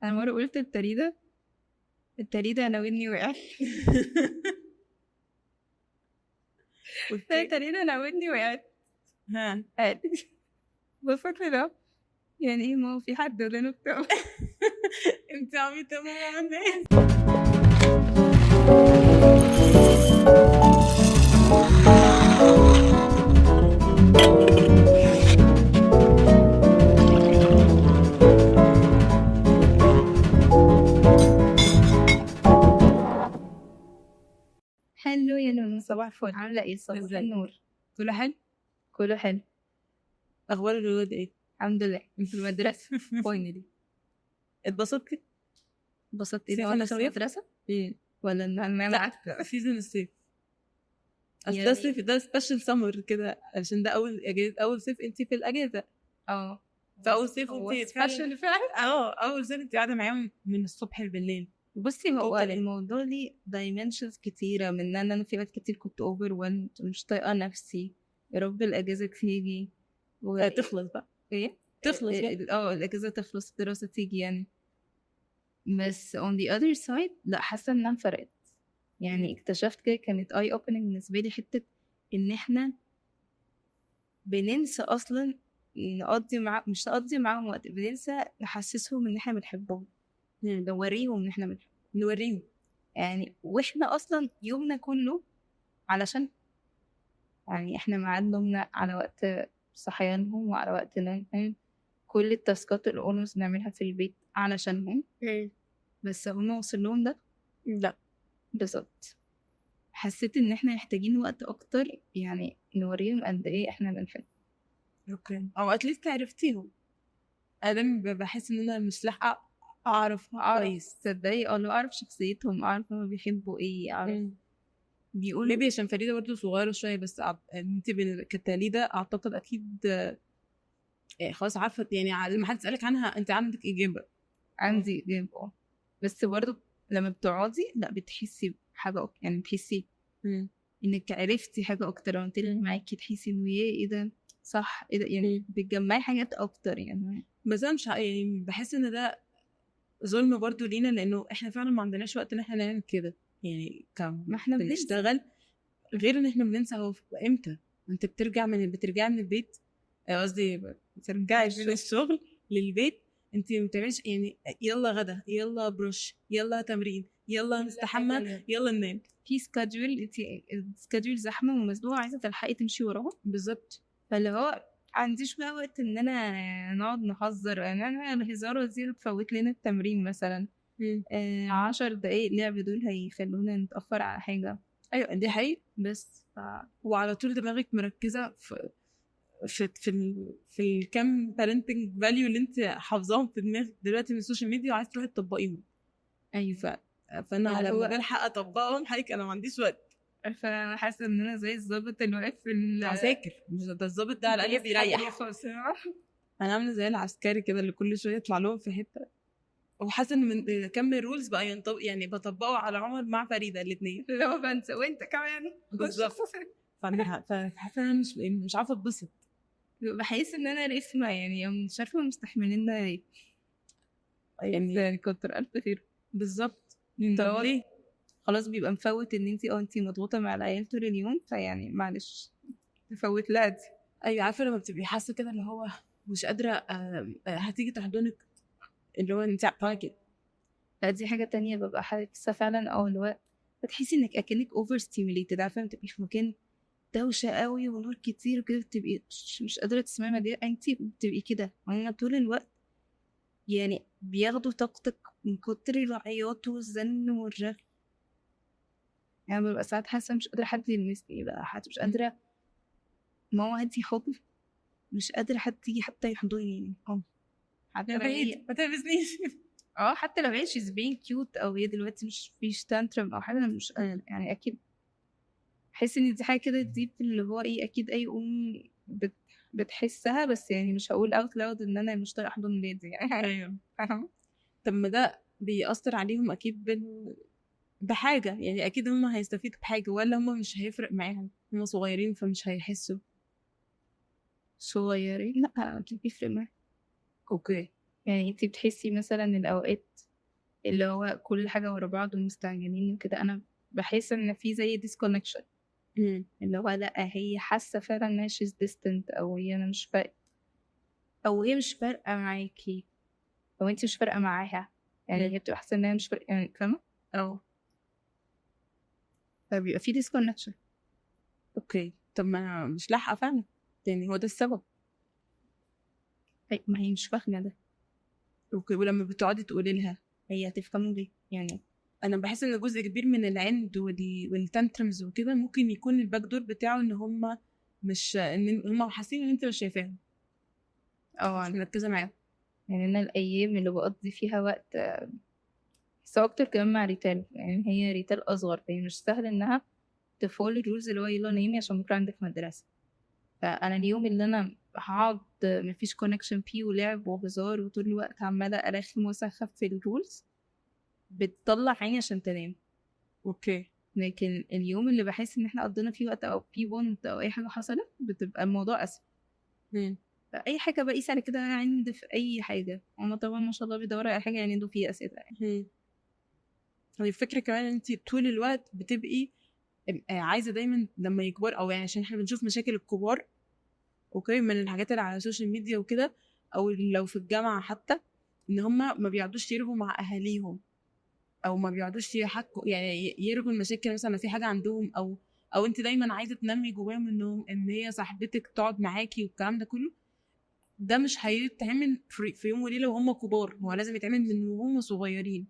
انا مره قلت التريده انا ودني وقعت. التريده انا ودني وقعت. ها بفكر ده يعني ايه، ما هو في حد ودانه بتاعه. انت عميتة مع الناس. حلو يا نونو، صباح الفل. عامله ايه؟ صباح ازيك؟ النور. كله حلو. كله حلو اخبار الولاد ايه؟ الحمد لله. في المدرسه فاينلي اتبسطتي؟ انبسطت. صيف ايه ولا في صيف؟ المدرسه ولا ان انا لا عارفه سيزون الصيف. اصل يعني ده الصيف ده سبيشال سمر كده علشان ده اول اجازه، اول صيف انت في الاجازه. اه فاول صيف هو انت سبيشال فعلا. اول صيف انت قاعده معاهم من الصبح بالليل. بصي هو Totally. الموضوع ليه دايمنشنز كتيرة، من ان انا في وقت كتير كنت اوفر مش طايقة نفسي. يا رب الاجازة تيجي تخلص بقى. ايه تخلص بقى. الاجازة تخلص، الدراسة تيجي يعني. بس on the other side لا، حاسة انها فرقت. يعني اكتشفت كده، كانت eye opening بالنسبة لي، حتة ان احنا بننسى اصلا مش نقضي معاهم وقت، بننسى نحسسهم ان احنا بنحبهم، نوريهم ان احنا بنحبهم، نوريهم يعني واحنا اصلا يومنا كله علشان يعني احنا ميعاد نومنا على وقت صحيانهم وعلى وقت نومهم، كل التاسكات اللي اولموست بنعملها في البيت علشانهم. بس هما وصل لهم ده؟ لا. بالظبط. حسيت ان احنا محتاجين وقت اكتر، يعني نوريهم قد ايه احنا بنحب. اوكي، او اتليست عرفتيهم. ادم بحس ان انا مش لاحقه اعرف كويس. تصدقي لو اعرف شخصيتهم، اعرف هما بيحبوا ايه، اعرف بيقولوا ميبي عشان فريده برضه صغيره شويه، بس انت كتاليده اعتقد اكيد خلاص عارفه يعني لما حد يسالك عنها انت عندك اجابه. عندي إجابة. بس برضو لما بتقعدي لا بتحسي بحاجة يعني بتحسي انك عرفتي حاجة اكتر. لما تلغي معاكي تحسي انه ايه ده صح، ايه ده، يعني بتجمعي حاجات اكتر يعني. بس انا مش يعني بحس ان ده ظلم برضو لينا، لانه احنا فعلا ما عندناش وقت ان احنا نعمل كده يعني. ما احنا بنشتغل، غير ان احنا بننسى هو امتى انت بترجعي من البيت، قصدي بترجعي من الشغل للبيت، انت ما بتعمليش يعني يلا غدا، يلا بروش، يلا تمرين، يلا نستحمى، يلا ننام. في سكادجول، انت السكادجول زحمه ومزنوقه، عايزه تلحقي تمشي وراها. بالظبط. فاللي هو عنديش بقى وقت ان انا نقعد نهزر، يعني انا الهزار دي تفوت لنا التمرين مثلا. 10 دقايق لعب دول هيخلونا نتأخر على حاجة. ايوه دي حقيقة. بس وعلى طول دماغك مركزة في الكم parenting value اللي انت حافظاهم في دماغك دلوقتي من السوشيال ميديا، وعايز تروحي تطبقيهم. ايوه فانا لما بلحق اطبقهم حقيقة انا ما عنديش وقت. فانا حاسه ان انا زي الظابط اللي واقف في عساكر، مش ده الظابط ده على الاقل بيريح. انا عامله زي العسكري كده اللي كل شويه يطلع لهم في حته، وحاسه ان من كم الرولز بقى ينطبق، يعني بطبقه على عمر مع فريده الاثنين اللي هو بنسى وانت كمان بالظبط. فحاسه انا مش عارفه اتبسط. بحس ان انا رسمه، يعني مش عارفه مستحملين ليه. يعني كتر الف خير. بالظبط. طب ليه خلاص بيبقى مفوت ان انت مضغوطه مع العيال طول اليوم، فيعني معلش تفوت لها دي. ايوه عارفه لما بتبقي حاسه كده اللي هو مش قادره هتيجي تحضنك، اللي هو انت عارفه كده. لا دي حاجه تانية، ببقى حاسه فعلا اللي هو بتحسي انك اكنك اوفر ستيميليتد، عارفه بتبقي في مكان دوشه قوي ونور كتير وكده، بتبقي مش قادره تسمعي مدير، انت بتبقي كده وانا طول الوقت، يعني بياخدوا طاقتك من كتر العياط والزن والرغي. يعني ببقى ساعات حاسه مش قادره حد يلمسني بقى، حتى مش قادره ماما هدي حضن، مش قادره حد يجي حتى يحضني. حتى لو هي ما تلبسنيش. حتى لو هي she's being cute او هي دلوقتي مش فيش تانترم او حاجه، انا مش قادره يعني. اكيد بحس ان دي حاجه كده، دي اللي هو ايه، اكيد اي بتحسها، بس يعني مش هقول اوت لاود ان انا مش طايقه احضن ولادي يعني. ايوه طب ما ده بيأثر عليهم اكيد بحاجه، يعني اكيد هم هيستفيدوا بحاجه، ولا هم مش هيفرق معاهم، هم صغيرين فمش هيحسوا. صغيرين لا اكيد بيفرق معايا. اوكي. يعني انتي بتحسي مثلا الأوقات اللي هو كل حاجة ورا بعض ومستعجلين وكده، أنا بحس إن في زي disconnection، اللي هو لأ هي حاسة فعلا إنها she's distant، أو هي أنا مش فارقة، أو هي مش فارقة معاكي، أو انتي مش فارقة معاها، يعني هي بتبقى حاسة إنها مش فارقة، يعني فاهمة؟ اه فبيبقى في disconnection. اوكي. طب ما انا مش لاحقه فعلا، يعني هو ده السبب. ما هي مش فاهمة ده، اوكي. ولما بتقعدي تقولي لها، هي هتفهمه ليه يعني؟ انا بحس ان جزء كبير من العند والتانترمز وكده ممكن يكون الباك دور بتاعه ان هم مش، ان هم حاسين ان انت مش شايفاهم، مش مركزه معاهم. يعني أنا الأيام اللي بقضي فيها وقت بس أكتر كمان مع ريتال، يعني هي ريتال أصغر، فهي مش سهل إنها تفولي الرولز اللي هو يلا نامي عشان بكرة عندك مدرسة. فأنا اليوم اللي أنا هقعد مفيش كونكشن فيه ولعب وهزار وطول الوقت عمالة أرخم وأسخف في الرولز، بتطلع عيني عشان تنام. اوكي. لكن اليوم اللي بحس إن احنا قضينا فيه وقت أو فيه بونت أو أي حاجة حصلت، بتبقى الموضوع أسهل. فأي حاجة بقيس على كده عند في أي حاجة، هما طبعا ما شاء الله بيدوروا على حاجة يعندوا فيها أسئلة يعني. هي الفكره كمان ان انت طول الوقت بتبقي عايزه دايما لما يكبر، او يعني عشان احنا بنشوف مشاكل الكبار اوكي من الحاجات اللي على السوشيال ميديا وكده، او لو في الجامعه حتى، ان هم ما بيقعدوش يرغوا مع اهاليهم، او ما بيقعدوش يحكوا يعني يرغوا المشاكل مثلا لو في حاجه عندهم، او انت دايما عايزه تنمي جواهم انهم ان هي صاحبتك تقعد معاكي والكلام ده كله. ده مش هيتعمل في يوم وليله وهم كبار، هو لازم يتعمل من وهم صغيرين،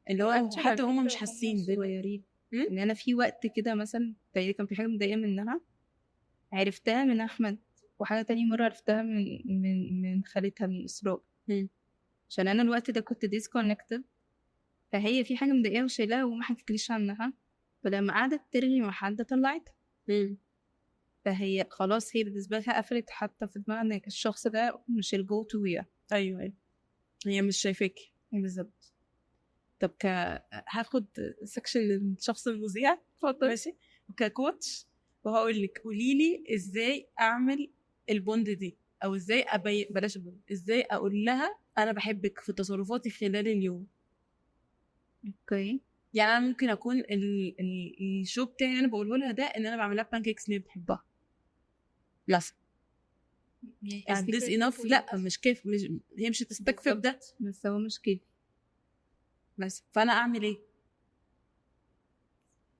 اللي هو حتى هم مش حاسين صغيرين. ان انا في وقت كده مثلا تقريبا كان في حاجه مضايقه منها، عرفتها من احمد، وحاجه تانية مره عرفتها من خالتها من اسراء، عشان انا الوقت ده كنت ديسكونكتد، فهي في حاجه مضايقاها وشايلاها وما حكيتليش عنها، فلما قعدت ترغي مع حد طلعتها. فهي خلاص هي بالنسبه لها قفلت حتى في دماغها ان الشخص ده مش الجو تو ويا. ايوه هي مش شايفاكي بالظبط. طب هاخد سكشن للشخص المذيع، اتفضل. ماشي، وككوتش، وهقول لك قولي لي ازاي اعمل البوند دي، او ازاي بلاش البوند، ازاي اقول لها انا بحبك في تصرفاتي خلال اليوم. اوكي. يعني انا ممكن اكون الشو بتاعي اللي انا بقوله لها ده ان انا بعمل لها بانكيكس اللي بتحبها مثلا. is this enough؟ لا مش كيف، هي مش هتستكفي بده، بس هو مش كده. بس فانا اعمل ايه؟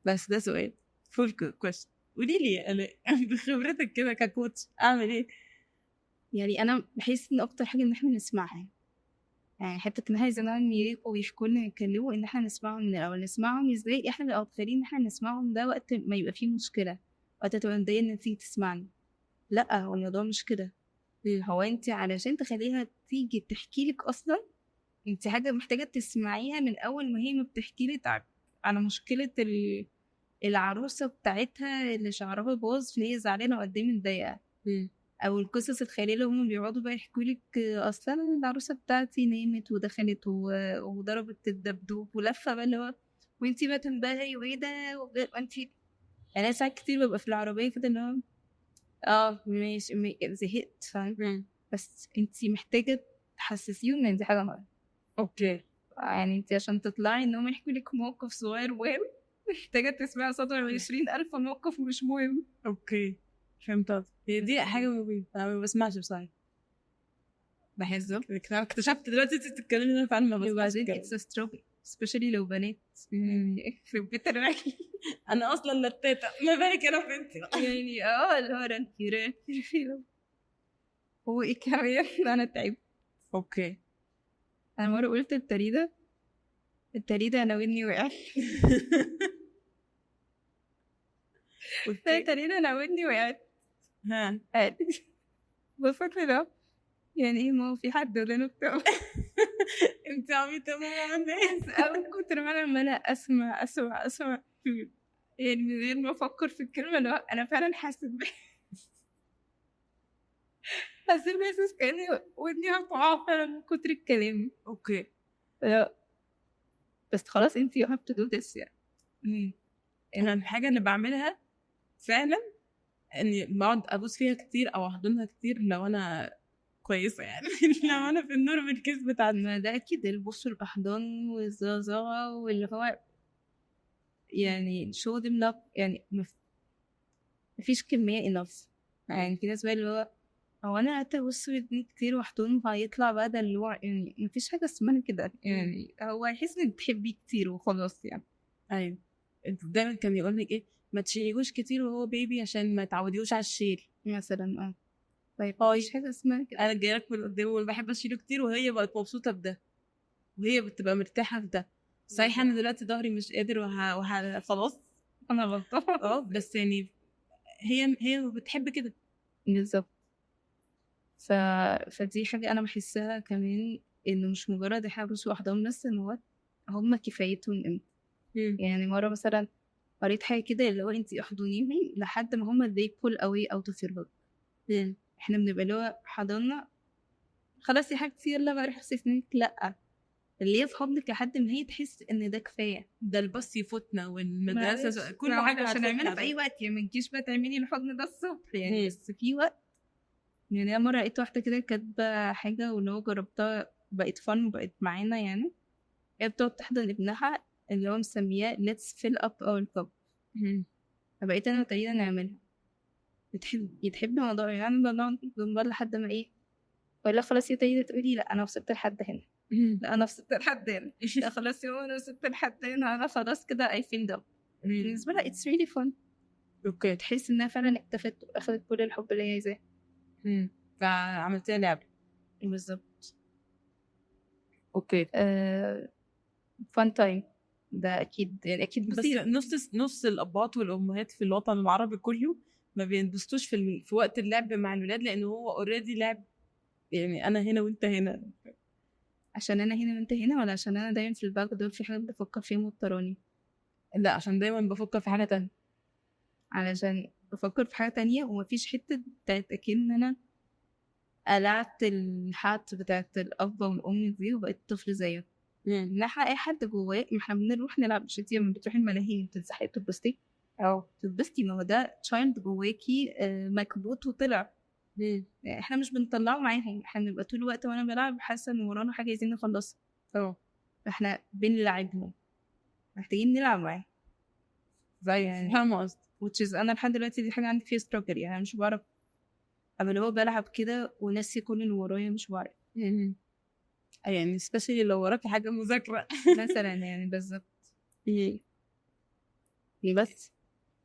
بس ده سؤال فول كويستشن. قولي لي انا بخبرتك كده ككوتش اعمل ايه؟ يعني انا بحس ان اكتر حاجه ان احنا نسمعها، يعني حته ان احنا زمان يبقوا يحكوا لنا يتكلموا، ان احنا نسمعهم من الاول. نسمعهم ازاي؟ احنا اللي متخيلين ان احنا نسمعهم ده وقت ما يبقى فيه مشكله، وقت تبقى متضايقه ان تيجي تسمعني. لا، هو الموضوع مش كده. هو انت علشان تخليها تيجي تحكي لك اصلا، انت حاجه محتاجه تسمعيها من اول ما هي ما بتحكي لك على مشكله العروسه بتاعتها اللي شعرها باظ فهي زعلانه وقد ايه متضايقه، او القصص الخياليه اللي هم بيقعدوا بقى يحكوا لك اصلا العروسه بتاعتي نامت ودخلت وضربت الدبدوب ولفه بقى اللي هو، وانتي بقى تنبهي وايه ده وانتي. يعني انا ساعات كتير ببقى في العربيه كده اللي هو ماشي زهقت فاهم، بس انتي محتاجه تحسسيهم ان دي حاجه مهمه. اوكي. يعني انتي عشان تطلعي ان هم يحكوا لك موقف صغير مهم، محتاجه تسمعي صدر 20,000 موقف مش مهم. اوكي فهمت قصدك. هي دي حاجه مهمه، انا ما بسمعش بصراحه، بحسه اكتشفت دلوقتي انت بتتكلمي انا فعلا ما بسمعش. وبعدين it's a struggle especially لو بنات في بيت الرجل. انا اصلا لتاته، ما بالك انا بنتي بقى. يعني اللي هو رانكيرات هو ايه كمان. انا تعبت. اوكي. انا مره قلت التريده انا ودني وقعت. التريده انا ودني وقعت. ها بفكر ده يعني ايه، ما هو في حد ودانه بتاعه. انت عميطه الناس او كتر ما انا عماله اسمع يعني من غير ما افكر في الكلمه اللي هو انا فعلا حاسه بس كاني ودني هتقع فعلا من كتر الكلام. اوكي. لا بس خلاص انت you have to do this يعني. انا الحاجه اللي بعملها فعلا اني بقعد ابوس فيها كتير او احضنها كتير لو انا كويسه يعني لو انا في النورمال كيس بتاعتي. ما ده اكيد البص الاحضان والزغزغه واللي هو يعني show them love، يعني مفيش كميه enough. يعني في ناس بقى اللي هو انا قعدت ابص لابني كتير واحضنه فهيطلع بقى ده اللي هو يعني مفيش حاجه اسمها كده، يعني هو هيحس انك بتحبيه كتير وخلاص يعني. ايوه انت دايما كان يقول لك ايه، ما تشيليهوش كتير وهو بيبي عشان ما تعوديهوش على الشيل. مثلا طيب هاي مفيش حاجه اسمها كده. انا جايلك من قدام وبحب اشيله كتير وهي بقت مبسوطه بده وهي بتبقى مرتاحه في ده. صحيح انا دلوقتي ظهري مش قادر خلاص انا غلطانه. بس يعني هي بتحب كده. بالظبط. فدي حاجه انا بحسها كمان، انه مش مجرد يحبس واحضان بس، ان هو هما كفايتهم امتى. يعني مره مثلا قريت حاجه كده اللي هو انتي احضنيهم لحد ما هما they pull away out of your hug. احنا بنبقى اللي هو حضنا خلاص يا حبيبتي يلا بقى روحي سنينك، لا اللي هي في حضنك لحد ما هي تحس ان ده كفايه. ده الباص يفوتنا والمدرسه كل ما حاجه عشان نعملها في اي وقت، يعني ما تجيش بقى تعملي الحضن ده الصبح يعني. بس في وقت. يعني انا مره لقيت واحده كده كاتبه حاجه واللي هو جربتها بقت فن وبقت معانا، يعني هي بتقعد تحضن ابنها اللي هو مسمياه let's fill up our cup. فبقيت انا وتقريبا نعملها. يتحب الموضوع يعني نقعد جنبها لحد ما ايه، ولا خلاص يا تقريبا تقولي لا انا وصلت لحد هنا، لا انا وصلت لحد هنا، لا خلاص يا انا وصلت لحد هنا، انا خلاص كده I feel done. بالنسبه لها it's really fun. اوكي تحس انها فعلا اكتفت واخدت كل الحب اللي هي عايزاه. فعملتها لعبه. بالظبط. اوكي fun time ده اكيد، يعني اكيد. بس بصي نص الاباء والامهات في الوطن العربي كله ما بينبسطوش في وقت اللعب مع الولاد لانه هو اوريدي لعب، يعني انا هنا وانت هنا. عشان انا هنا وانت هنا، ولا عشان انا دايما في الباك دول في حاجات بفكر فيها موتراني؟ لا عشان دايما بفكر في حاجه تانية. علشان بفكر في حاجه تانية ومفيش حته بتاعت اكن انا قلعت الحات بتاعت الاب والام دي وبقيت طفل زيه. نحا اي حد جواه، ما احنا بنروح نلعب، مش انتي لما بتروحي الملاهي بتتزحقي تتبسطي تتبسطي، ما هو ده تشايلد جواكي مكبوت وطلع. احنا مش بنطلعه معاهم، احنا بنبقى طول الوقت وانا بلعب حاسه ان ورانا حاجه عايزين نخلصها. فاحنا بنلعبهم، محتاجين نلعب معاهم زي يعني. فاهمه قصدي. which is انا لحد دلوقتي دي حاجه عندي فيها struggle، يعني انا مش بعرف اما اللي هو بلعب كده وناسي كل اللي ورايا، مش بعرف. يعني سبيشالي لو وراكي حاجه مذاكره مثلا يعني بالظبط. بس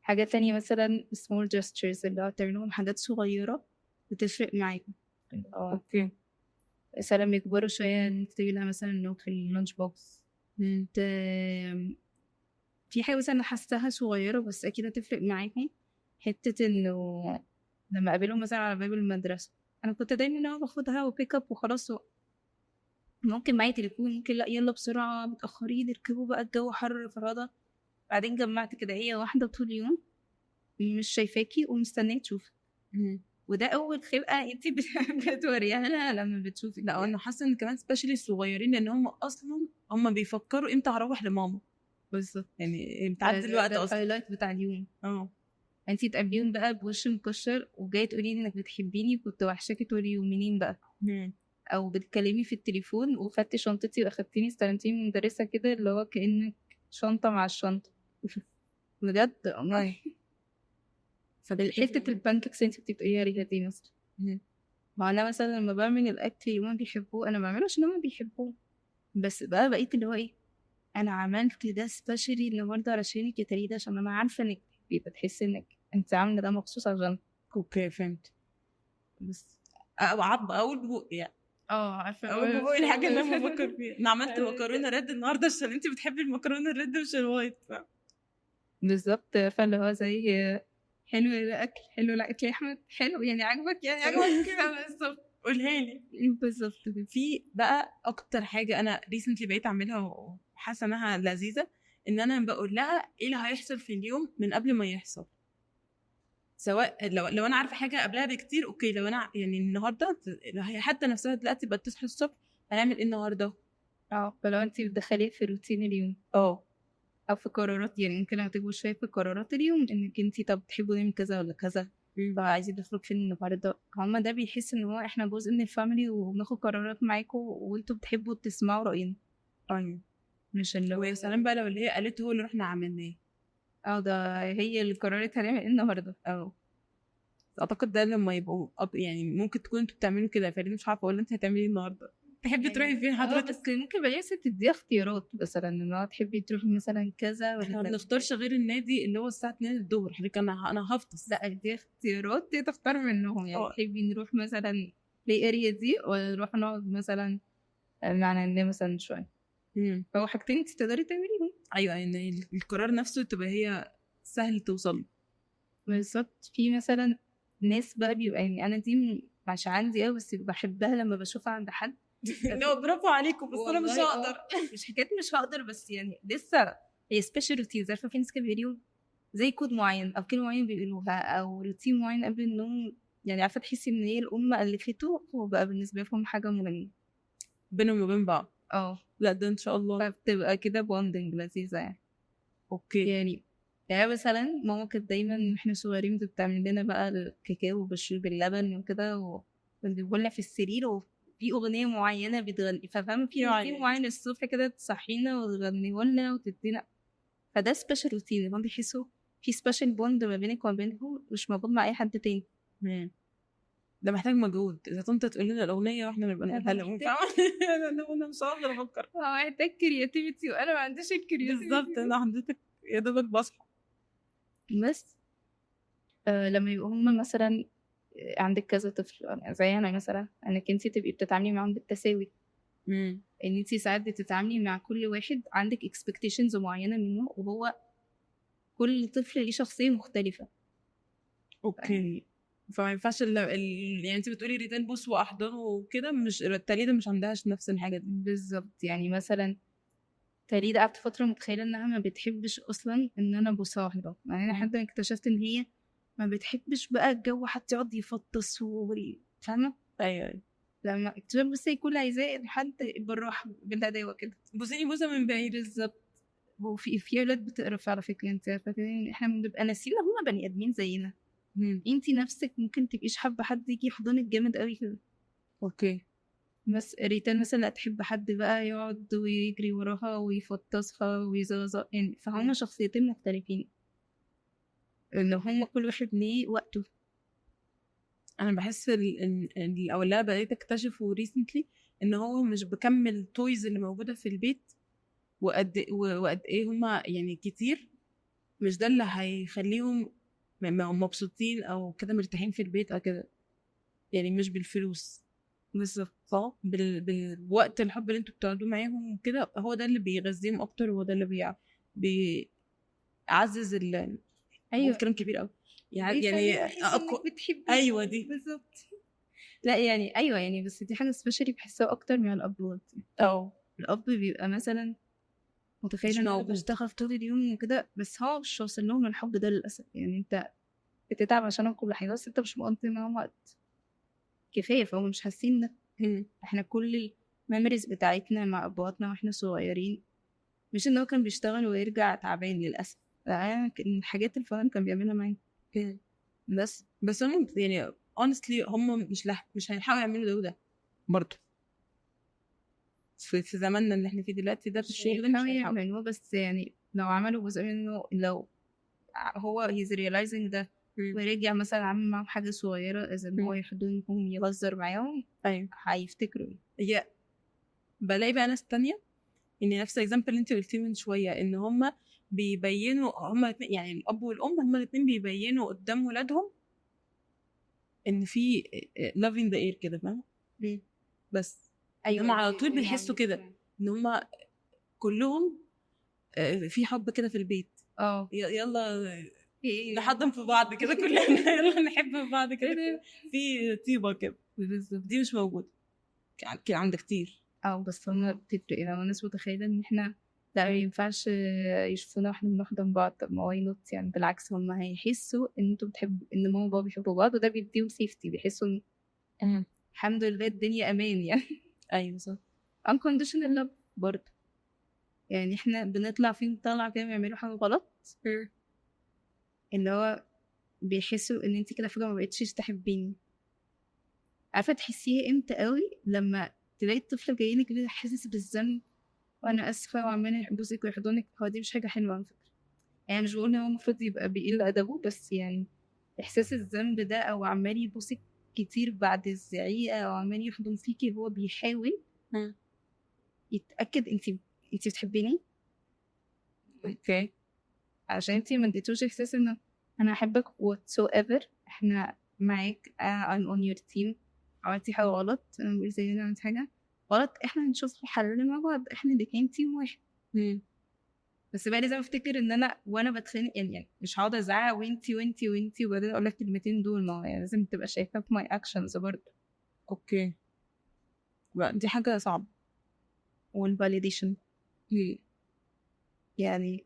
حاجة تانية مثلا small gestures اللي هو تعملهم حاجات صغيرة بتفرق معاكم. اوكي مثلا لما يكبروا شوية نكتب لها مثلا نوت في اللانش بوكس. في حاجة مثلا حاساها صغيرة بس أكيد هتفرق معاكم، حتة إنه لما أقابلهم مثلا على باب المدرسة، أنا كنت دايما إن أنا باخدها وبيك أب وخلاص، ممكن معايا تليفون، ممكن لأ يلا بسرعة متأخرين اركبوا بقى الجو حر فرادة. بعدين جمعت كده هي واحدة طول اليوم مش شايفاكي ومستنية تشوفك، وده أول خلقة انتي بتوريها لها لما بتشوفك. لا انا حاسه ان كمان سبيشالي الصغيرين لان هم اصلا هم بيفكروا امتى هروح لماما. بالظبط. يعني بتعدي الوقت ده اصلا. الهايلايت بتاع اليوم. انتي تقابليهم بقى بوش مكشر وجاي تقولي انك بتحبيني، كنت وحشاكي طول اليوم منين بقى. او بتكلمي في التليفون وخدتي شنطتي واخدتيني استلمتيني من مدرسة كده اللي هو كأنك شنطة مع الشنطة بجد والله. فحتة البانكيكس انتي بتبقي عليها دي مثلا. ما انا مثلا لما بعمل الاكل اللي هما بيحبوه انا بعمله عشان هما بيحبوه، بس بقى بقيت اللي هو ايه، انا عملت ده سبيشالي النهارده علشانك يا تريده عشان انا عارفه انك بيبقى تحسي انك انت عامله ده مخصوص عشان. اوكي فهمت. بس اول بقول يعني عارفه اول بقول الحاجه اللي انا بفكر فيها. انا عملت مكرونه ريد النهارده عشان انت بتحبي المكرونه الريد مش الوايت. بالظبط. فاللي هو زي حلو الاكل، حلو الاكل يا احمد، حلو يعني عجبك، يعني عجبك كده بالظبط. قولها لي بالظبط. في بقى اكتر حاجه انا ريسنتلي بقيت اعملها وحاسه انها لذيذه، ان انا بقول لها ايه اللي هيحصل في اليوم من قبل ما يحصل، سواء لو انا عارفه حاجه قبلها بكتير اوكي، لو انا يعني النهارده هي حتى نفسها دلوقتي بقت تصحى الصبح هنعمل ايه النهارده. فلو انت بتدخليه في روتين اليوم او في قرارات، يعني ممكن هتبقوا شويه في قرارات اليوم انك انت طب تحبوا نعمل كذا ولا كذا، عايزين نخرج فين النهارده، هما ده بيحس ان هو احنا جزء من الفاميلي وبناخد قرارات معاكم وانتوا بتحبوا تسمعوا رأينا، ايوه. مش اللي ويا هو سلام بقى لو اللي هي قالته هو اللي رحنا عملناه. ده هي اللي قررت هنعمل ايه النهارده. اعتقد ده لما يبقوا يعني ممكن تكون انتوا بتعملوا كده، فانا مش عارفه اقول انت هتعملي ايه النهارده، تحبي تروحي فين بس حضرتك؟ ممكن بقى تديها اختيارات مثلا ان هو تحبي تروحي مثلا كذا احنا ما ولا بنختارش غير النادي اللي هو الساعه 2 الظهر، حضرتك انا هفطس. لا، دي اختيارات دي تختار منهم، يعني اه. تحبي نروح مثلا بلاي اريا دي ولا نروح نقعد مثلا مع ننام مثلا شويه، فهو حاجتين انت تقدري تعمليهم. ايوه، ان القرار نفسه تبقى هي سهل توصل له. بالظبط. في مثلا ناس بقى بيبقى يعني انا دي مش عندي قوي بس بحبها لما بشوفها عند حد. لا برافو عليكم، بس انا مش والله هقدر. مش حكايه مش هقدر، بس يعني لسه هي سبيشال روتينز، عارفه في ناس كده بيقولوا زي كود معين او كلمه معين بيقولوها او روتين معين قبل النوم، يعني عارفه تحسي ان هي الام الفته وبقى بالنسبه لهم حاجه مهمه بينهم وبين بعض. اه لا ده ان شاء الله. فبتبقى كده بوندنج لذيذه يعني. اوكي. يعني مثلا ماما كانت دايما واحنا صغيرين كانت بتعمل لنا بقى الكاكاو باللبن وكده ونقولنا في السرير وفي اغنيه معينه بتغني، ففاهم في روتين معين الصبح كده تصحينا وتغني لنا وتدينا، فده سبيشال روتين هم بيحسوا في سبيشال بوند ما بينك وما بينهم مش موجود مع اي حد تاني. ده محتاج مجهود اذا كنت تقول لنا الاغنيه واحنا نبقى نقولها لهم، فاهمه؟ انا مش هقدر افكر. محتاج كرياتيفيتي وانا ما عنديش الكرياتيفيتي بالظبط، انا حضرتك يا دوبك بصحى. بس لما يبقوا هما مثلا عندك كذا طفل زي انا مثلا انك انت تبقي بتتعاملي معاهم بالتساوي، ان انت ساعات بتتعاملي مع كل واحد عندك expectations معينه منه وهو كل طفل ليه شخصيه مختلفه. اوكي. فما ينفعش يعني انت بتقولي ريتين بوس واحضانه وكده، مش التالية مش عندهاش نفس الحاجه دي. بالظبط. يعني مثلا تاليدا قعدت فتره متخيله انها ما بتحبش اصلا ان انا بصاحبها، يعني انا لحد ما اكتشفت ان هي ما بتحبش بقى الجو حتى يقعد يفطس فاهمه. ايوه. لما اكتشفت بس هي كل عايزاه لحد بالراحه بالهداوه كده بصيني بوسه من بعيد. بالظبط. وفي اولاد بتقرف على فكره، انت عارفه احنا بنبقى ناسيين ان هما بني ادمين زينا. انت نفسك ممكن تبقيش حابه حد يجي يحضنك جامد قوي كده. اوكي. بس ريتان مثلا لا تحب حد بقى يقعد ويجري وراها ويفطسها ويزغزق، يعني فهم شخصيتين مختلفين ان هم كل واحد ليه وقته. انا بحس ان او اللي أنا بدأت اكتشفه ريسنتلي ان هو مش بكمل التويز اللي موجوده في البيت وقد ايه هما يعني كتير، مش ده اللي هيخليهم مبسوطين او كده مرتاحين في البيت او كده، يعني مش بالفلوس. بالظبط. صح. بالوقت الحب اللي انتوا بتقعدوه معاهم وكده، هو ده اللي بيغذيهم اكتر، وهو ده اللي بيعزز ايوه كلام كبير قوي يعني ايوه دي بالظبط. لا يعني ايوه يعني بس دي حاجه سبيشالي بحسها اكتر من الاب. الاب بيبقى مثلا متخيل ان هو بيشتغل طول اليوم وكده بس هو مش واصل لهم الحب ده للاسف، يعني انت بتتعب عشانهم كل حاجه بس انت مش مقضي معاهم وقت كفايه، فهم مش حاسين ان احنا كل الميموريز بتاعتنا مع ابواتنا واحنا صغيرين مش ان هو كان بيشتغل ويرجع تعبان للاسف، لا الحاجات اللي فعلا كان بيعملها معانا بس هم يعني honestly هم مش هيلحقوا يعملوا ده وده برضه في زماننا اللي احنا فيه دلوقتي ده في الشغل مش هيعملوه، بس يعني لو عملوا جزء منه لو هو he's realizing ده ورجع مثلا عمل معاهم حاجة صغيرة إذا إن هو يحضنهم يهزر معاهم أيوة هيفتكروا هي بلاقي بقى ناس تانية إن نفس الإكزامبل اللي أنت قلتيه من شوية إن هما بيبينوا هما يعني الأب والأم هما الاتنين بيبينوا قدام ولادهم إن في love in the air كده، فاهمة؟ بس أيوة هما على طول بيحسوا كده إن هما كلهم في حب كده في البيت. يلا نحضن في بعض كده كلنا يلا نحب في بعض كده في طيبه كده. دي مش موجوده كان عندك كتير بس هما بتفرق لو الناس متخيله ان احنا لا ما ينفعش يشوفونا واحنا بنحضن بعض، طب ما واي نوت يعني بالعكس هما هيحسوا ان انتوا بتحبوا ان ماما وبابا بيحبوا بعض وده بيديهم سيفتي، بيحسوا ان الحمد لله الدنيا امان يعني. ايوه صح. unconditional love برضه، يعني احنا بنطلع فيهم طلع كده بيعملوا حاجه غلط اللي هو بيحسوا ان انت كده فجأة ما بقتش تحبيني. عارفة تحسيها امتى قوي؟ لما تلاقي الطفل جاي لك كده حاسس بالذنب وانا اسفة وعمال يحبسك ويحضنك. هو دي مش حاجة حلوة على فكرة، يعني مش بقول ان هو المفروض يبقى بيقل ادبه، بس يعني احساس الذنب ده او عمال يبوسك كتير بعد الزعيقة او عمال يحضن فيكي، هو بيحاول يتأكد انت بتحبيني. اوكي. عشان انت ما اديتوش احساس انه انا احبك whatsoever، احنا معاك، I'm on your team. عملتي حاجة غلط، انا بقول زي عملت حاجة غلط، احنا هنشوف الحل مع بعض، احنا الاتنين تيم واحد. بس بقى لازم افتكر ان انا وانا بتخانق يعني مش هقعد ازعق وانتي وبعدين اقول لك الكلمتين دول، ما هو يعني لازم تبقى شايفاه في ماي اكشنز برضه. اوكي بقى دي حاجة صعبة. والفاليديشن يعني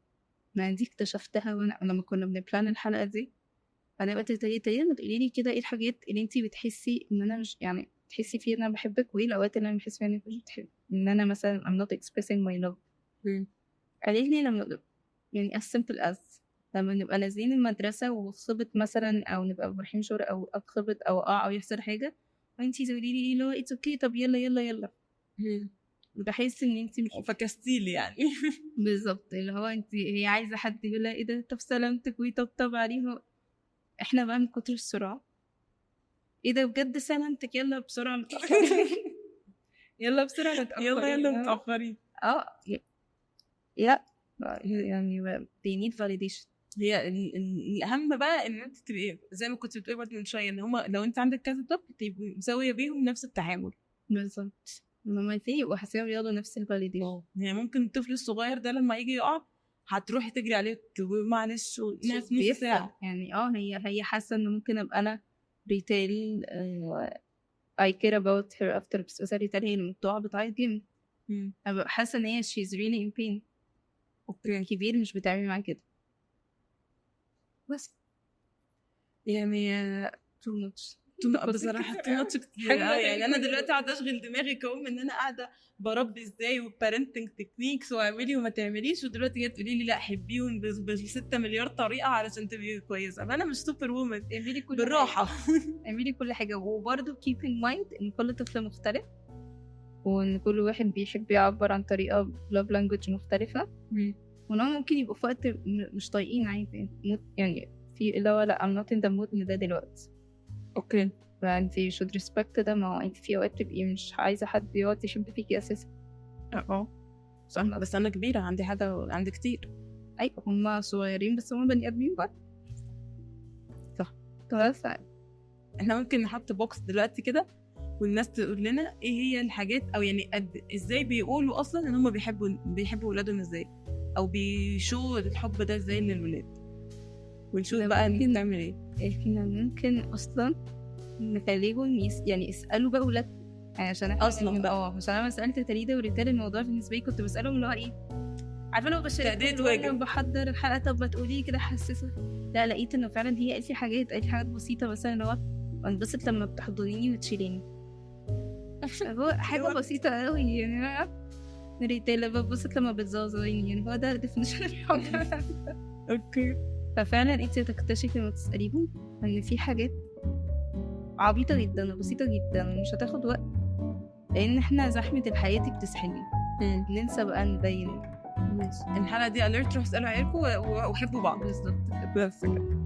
ما دي اكتشفتها وانا لما كنا بنبلان الحلقة دي. انا بقيت تقولي لي كده ايه الحاجات اللي انتي بتحسي ان انا مش يعني تحسي فيها ان انا بحبك، وايه الاوقات اللي انا بحس فيها ان انت مش بتحب ان انا مثلا I'm not expressing my love. قالت لي لما يعني as simple as لما نبقى نازلين المدرسة وخبط مثلا او نبقى رايحين شغل او اتخبط او او يحصل حاجة وانتي تقولي لي ايه اللي هو it's okay طب يلا بحس ان انتي مش فكستيلي يعني. بالظبط اللي هو هي عايزة حد يقول لها ايه ده طب سلامتك ويطبطب عليها. احنا بقى من كتر السرعة ايه ده بجد سلامتك يلا بسرعة متأخرين. يلا بسرعة متأخرين. يلا متأخرين. لا يعني they need validation. هي الأهم بقى إن أنت تبقي زي ما كنت بتقولي برضه من شوية إن هما لو أنت عندك كذا طفل تبقي مسوية بيهم نفس التعامل. بالظبط لما تيجي وحاسين بياخدوا نفس الفاليديشن. يعني ممكن الطفل الصغير ده لما يجي يقع هتروحي تجري عليه معلش نص ساعة يعني هي حاسة إنه ممكن أبقى أنا ريتيل I care about her after بس ريتيل هي المقطوعة بتعيط جيم. أبقى حاسة إن هي she's really in pain. اوكي كبير مش بتعمل معاه كده بس يعني too much بصراحة too much كتير. يعني أنا دلوقتي قاعدة أشغل دماغي كوم إن أنا قاعدة بربي إزاي وبارنتنج تكنيكس واعملي وما تعمليش، ودلوقتي جاي تقولي لي لا حبيهم ب6 مليار طريقة علشان تبقي كويسة. فأنا مش سوبر وومن. اعملي كل بالراحة. اعملي كل حاجة وبرضه keep in mind إن كل طفل مختلف وإن كل واحد بيحب يعبر عن طريقة love language مختلفة وإن هو ممكن يبقوا في وقت مش طايقين عادي يعني في اللي هو لا I'm not in the mood إن ده دلوقتي. اوكي فأنتي should respect ده. ما هو أنتي في أوقات تبقي مش عايزة حد يقعد يشد فيكي أساسا. صح. بس أنا كبيرة عندي حاجة عندي كتير. أيوة هما صغيرين بس هما بني آدمين بقى. صح. خلاص احنا ممكن نحط بوكس دلوقتي كده والناس تقول لنا ايه هي الحاجات او يعني ازاي بيقولوا اصلا ان هم بيحبوا ولادهم ازاي او بيشوا الحب ده ازاي للولاد ونشوف بقى انت تعمل ايه. احنا ممكن اصلا نخليهم يعني يسالوا بقى ولاد عشان اصلا بقى عشان انا سالت تريده وريتال الموضوع بالنسبه لي كنت بسالهم اللي هو ايه عارفه لو تأديت واجب بحضر الحلقه طب ما تقولي كده حسسه. لا لقيت انه فعلا هي قالت لي حاجات بسيطه مثلا اللي هو انبسط لما بتحضنيني وتشيليني. هو حاجه بسيطه قوي يعني ريتال ببسط لما بتزوزيني يعني هو ده ديفينيشن الحب. اوكي. ففعلا انت تكتشفي لما تساليهم ان في حاجات عبيطه جدا وبسيطه جدا ومش هتاخد وقت لان احنا زحمه الحياه دي بتسحلنا ننسى بقى نبين. الحلقه دي alert روح اسالوا عيالكم وحبوا بعض. بالظبط بس كده.